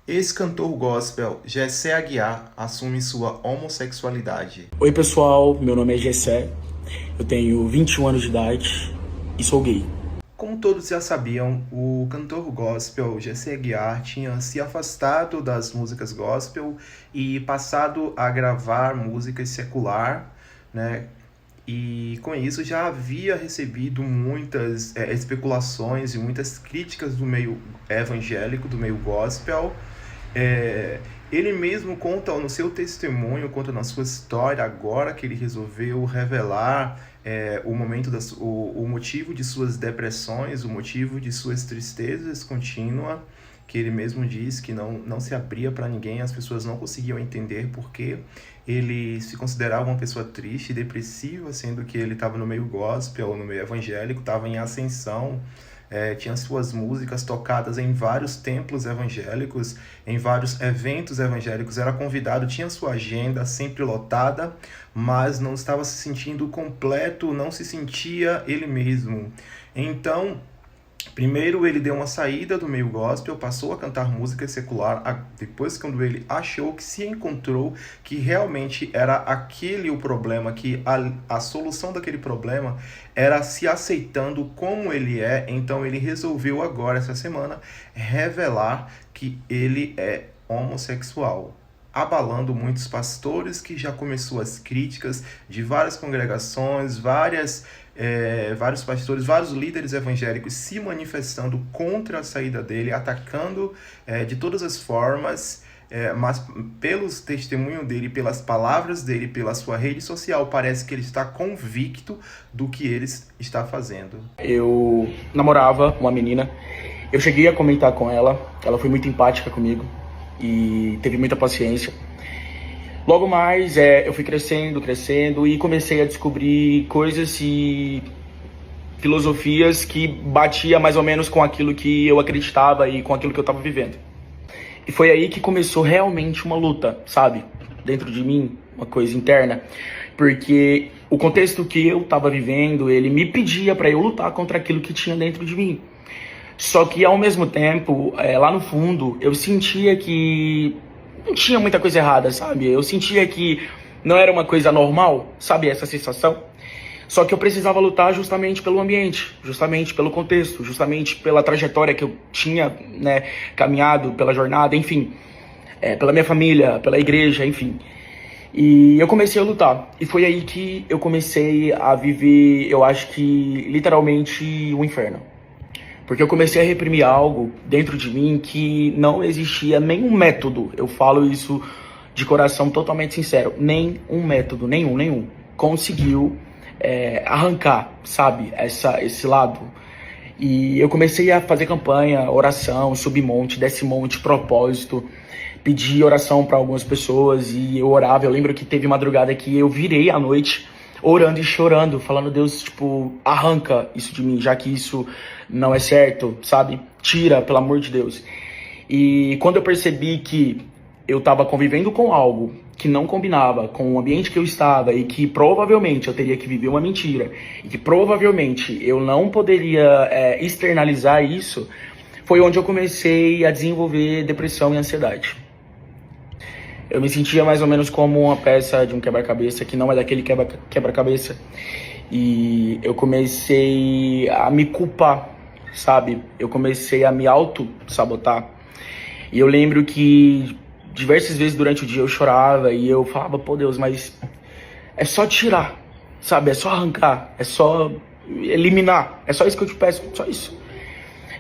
Ex-cantor gospel Jessé Aguiar assume sua homossexualidade. Oi pessoal, meu nome é Jessé, eu tenho 21 anos de idade e sou gay. Como todos já sabiam, o cantor gospel Jessé Aguiar tinha se afastado das músicas gospel e passado a gravar músicas secular, né? E com isso já havia recebido muitas especulações e muitas críticas do meio evangélico, do meio gospel. É, Ele mesmo conta no seu testemunho, conta na sua história, agora que ele resolveu revelar o momento o motivo de suas depressões, o motivo de suas tristezas contínuas, que ele mesmo diz que não se abria para ninguém, as pessoas não conseguiam entender por que ele se considerava uma pessoa triste e depressiva, sendo que ele estava no meio gospel, no meio evangélico, estava em ascensão. Tinha suas músicas tocadas em vários templos evangélicos, em vários eventos evangélicos, era convidado, tinha sua agenda sempre lotada, mas não estava se sentindo completo, não se sentia ele mesmo. Então, primeiro ele deu uma saída do meio gospel, passou a cantar música secular, depois quando ele achou que se encontrou, que realmente era aquele o problema, que a solução daquele problema era se aceitando como ele é, então ele resolveu agora, essa semana, revelar que ele é homossexual, abalando muitos pastores, que já começou as críticas de várias congregações, vários pastores, vários líderes evangélicos se manifestando contra a saída dele, atacando de todas as formas, mas pelos testemunhos dele, pelas palavras dele, pela sua rede social, parece que ele está convicto do que ele está fazendo. Eu namorava uma menina, eu cheguei a comentar com ela foi muito empática comigo e teve muita paciência. Logo mais, eu fui crescendo e comecei a descobrir coisas e filosofias que batia mais ou menos com aquilo que eu acreditava e com aquilo que eu estava vivendo. E foi aí que começou realmente uma luta, sabe? Dentro de mim, uma coisa interna. Porque o contexto que eu estava vivendo, ele me pedia para eu lutar contra aquilo que tinha dentro de mim. Só que ao mesmo tempo, lá no fundo, eu sentia que não tinha muita coisa errada, sabe? Eu sentia que não era uma coisa normal, sabe? Essa sensação. Só que eu precisava lutar justamente pelo ambiente, justamente pelo contexto, justamente pela trajetória que eu tinha, né, caminhado, pela jornada, enfim. Pela minha família, pela igreja, enfim. E eu comecei a lutar. E foi aí que eu comecei a viver, eu acho que literalmente o inferno. Porque eu comecei a reprimir algo dentro de mim que não existia nenhum método. Eu falo isso de coração totalmente sincero. Nenhum método, nenhum, conseguiu arrancar, sabe, esse lado. E eu comecei a fazer campanha, oração, subir monte, desce monte, propósito. Pedi oração para algumas pessoas e eu orava. Eu lembro que teve madrugada que eu virei à noite orando e chorando, falando: Deus, tipo, arranca isso de mim, já que isso não é certo, sabe? Tira, pelo amor de Deus. E quando eu percebi que eu estava convivendo com algo que não combinava com o ambiente que eu estava e que provavelmente eu teria que viver uma mentira e que provavelmente eu não poderia externalizar isso, foi onde eu comecei a desenvolver depressão e ansiedade. Eu me sentia mais ou menos como uma peça de um quebra-cabeça que não é daquele quebra-cabeça. E eu comecei a me culpar, sabe? Eu comecei a me auto-sabotar. E eu lembro que diversas vezes durante o dia eu chorava e eu falava: pô, Deus, mas é só tirar, sabe? É só arrancar, é só eliminar. É só isso que eu te peço, só isso.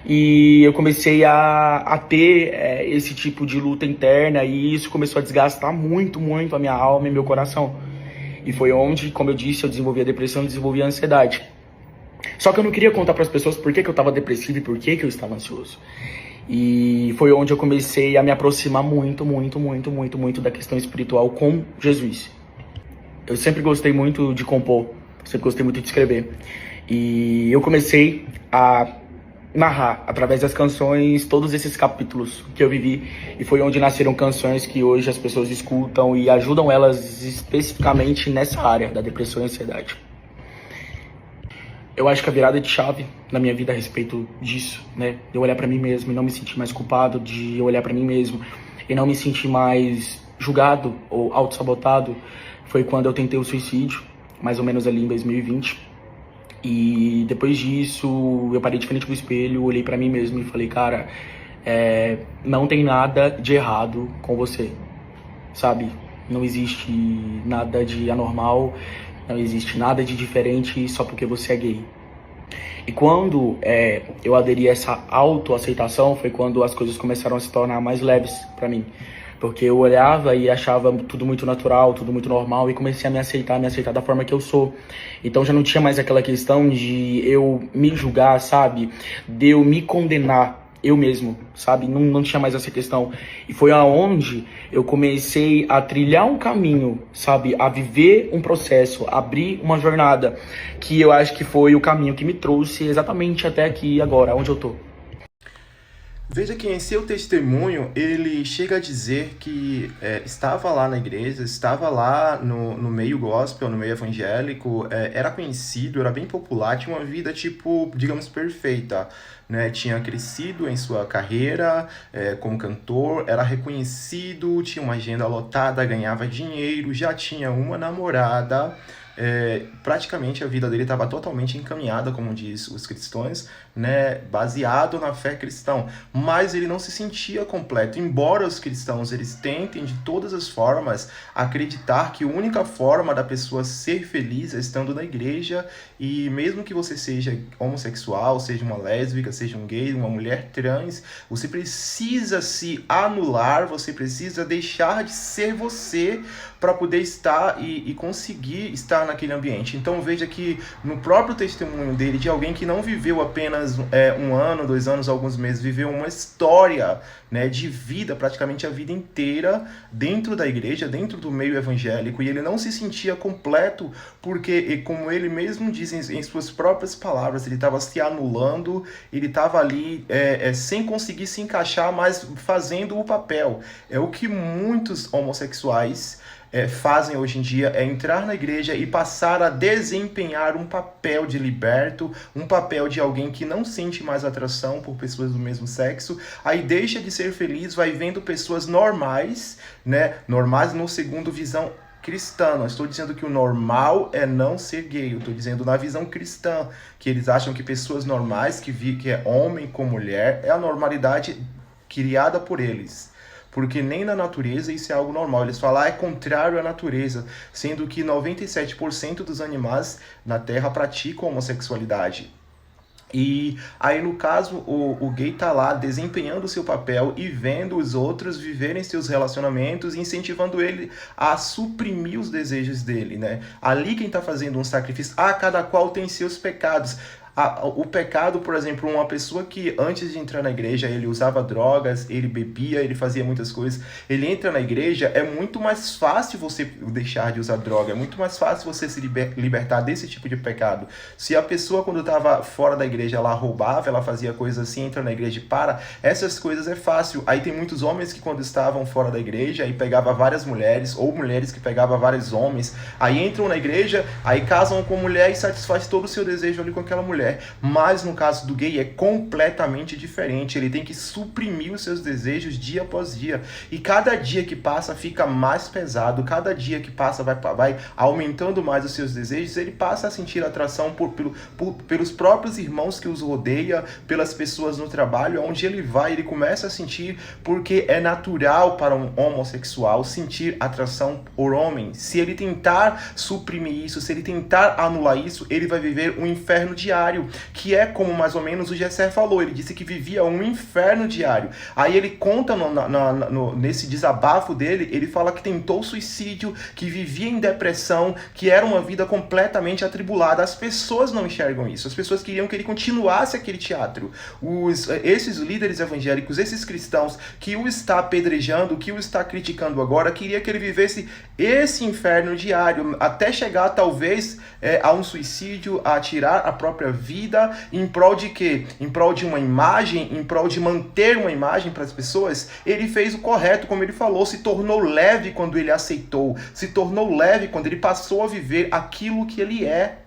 E eu comecei a ter esse tipo de luta interna e isso começou a desgastar muito a minha alma e meu coração. E foi onde, como eu disse, eu desenvolvi a depressão, desenvolvi a ansiedade. Só que eu não queria contar para as pessoas por que eu estava depressivo e por que eu estava ansioso. E foi onde eu comecei a me aproximar muito da questão espiritual com Jesus. Eu sempre gostei muito de compor, sempre gostei muito de escrever. E eu comecei a narrar, através das canções, todos esses capítulos que eu vivi. E foi onde nasceram canções que hoje as pessoas escutam e ajudam elas especificamente nessa área da depressão e ansiedade. Eu acho que a virada de chave na minha vida a respeito disso, né? De eu olhar pra mim mesmo e não me sentir mais culpado, de eu olhar pra mim mesmo e não me sentir mais julgado ou autossabotado, foi quando eu tentei o suicídio, mais ou menos ali em 2020. E depois disso, eu parei de frente pro espelho, olhei pra mim mesmo e falei, cara, não tem nada de errado com você, sabe? Não existe nada de anormal, não existe nada de diferente só porque você é gay. E quando eu aderi a essa autoaceitação, foi quando as coisas começaram a se tornar mais leves pra mim. Porque eu olhava e achava tudo muito natural, tudo muito normal, e comecei a me aceitar da forma que eu sou. Então já não tinha mais aquela questão de eu me julgar, sabe? De eu me condenar eu mesmo, sabe? Não tinha mais essa questão. E foi aonde eu comecei a trilhar um caminho, sabe? A viver um processo, abrir uma jornada, que eu acho que foi o caminho que me trouxe exatamente até aqui agora, onde eu tô. Veja que em seu testemunho ele chega a dizer que estava lá na igreja, estava lá no meio gospel, no meio evangélico, era conhecido, era bem popular, tinha uma vida, tipo, digamos, perfeita, né? Tinha crescido em sua carreira como cantor, era reconhecido, tinha uma agenda lotada, ganhava dinheiro, já tinha uma namorada. Praticamente a vida dele estava totalmente encaminhada, como diz os cristãos, né, baseado na fé cristã, mas ele não se sentia completo, embora os cristãos eles tentem de todas as formas acreditar que a única forma da pessoa ser feliz é estando na igreja, e mesmo que você seja homossexual, seja uma lésbica, seja um gay, uma mulher trans, você precisa se anular, você precisa deixar de ser você para poder estar e conseguir estar naquele ambiente. Então veja que no próprio testemunho dele, de alguém que não viveu apenas um ano, 2 anos, alguns meses, viveu uma história, né, de vida, praticamente a vida inteira, dentro da igreja, dentro do meio evangélico, e ele não se sentia completo, porque, como ele mesmo diz em suas próprias palavras, ele estava se anulando, ele estava ali sem conseguir se encaixar, mas fazendo o papel. É o que muitos homossexuais fazem hoje em dia, é entrar na igreja e passar a desempenhar um papel de liberto, um papel de alguém que não sente mais atração por pessoas do mesmo sexo, aí deixa de ser feliz, vai vendo pessoas normais, né? Normais no segundo visão cristã. Não estou dizendo que o normal é não ser gay, eu estou dizendo na visão cristã, que eles acham que pessoas normais, que é homem com mulher, é a normalidade criada por eles. Porque nem na natureza isso é algo normal. Eles falam, é contrário à natureza, sendo que 97% dos animais na Terra praticam homossexualidade. E aí, no caso, o gay tá lá desempenhando o seu papel e vendo os outros viverem seus relacionamentos, incentivando ele a suprimir os desejos dele, né? Ali quem tá fazendo um sacrifício, cada qual tem seus pecados. O pecado, por exemplo, uma pessoa que antes de entrar na igreja ele usava drogas, ele bebia, ele fazia muitas coisas, ele entra na igreja, é muito mais fácil você deixar de usar droga, é muito mais fácil você se libertar desse tipo de pecado. Se a pessoa quando estava fora da igreja ela roubava, ela fazia coisas assim, entra na igreja e para, essas coisas é fácil. Aí tem muitos homens que quando estavam fora da igreja aí pegava várias mulheres, ou mulheres que pegavam vários homens, aí entram na igreja, aí casam com mulher e satisfaz todo o seu desejo ali com aquela mulher. Mas no caso do gay é completamente diferente, ele tem que suprimir os seus desejos dia após dia, e cada dia que passa fica mais pesado, cada dia que passa vai aumentando mais os seus desejos, ele passa a sentir atração pelos próprios irmãos que os rodeia, pelas pessoas no trabalho, onde ele vai, ele começa a sentir, porque é natural para um homossexual sentir atração por homem. Se ele tentar suprimir isso, se ele tentar anular isso, ele vai viver um inferno diário, que é como mais ou menos o Gesser falou, ele disse que vivia um inferno diário. Aí ele conta nesse desabafo dele, ele fala que tentou suicídio, que vivia em depressão, que era uma vida completamente atribulada. As pessoas não enxergam isso, as pessoas queriam que ele continuasse aquele teatro. Esses líderes evangélicos, esses cristãos que o está apedrejando, que o está criticando agora, queria que ele vivesse esse inferno diário, até chegar talvez a um suicídio, a tirar a própria vida, em prol de quê? Em prol de uma imagem, em prol de manter uma imagem para as pessoas. Ele fez o correto, como ele falou, se tornou leve quando ele aceitou, se tornou leve quando ele passou a viver aquilo que ele é.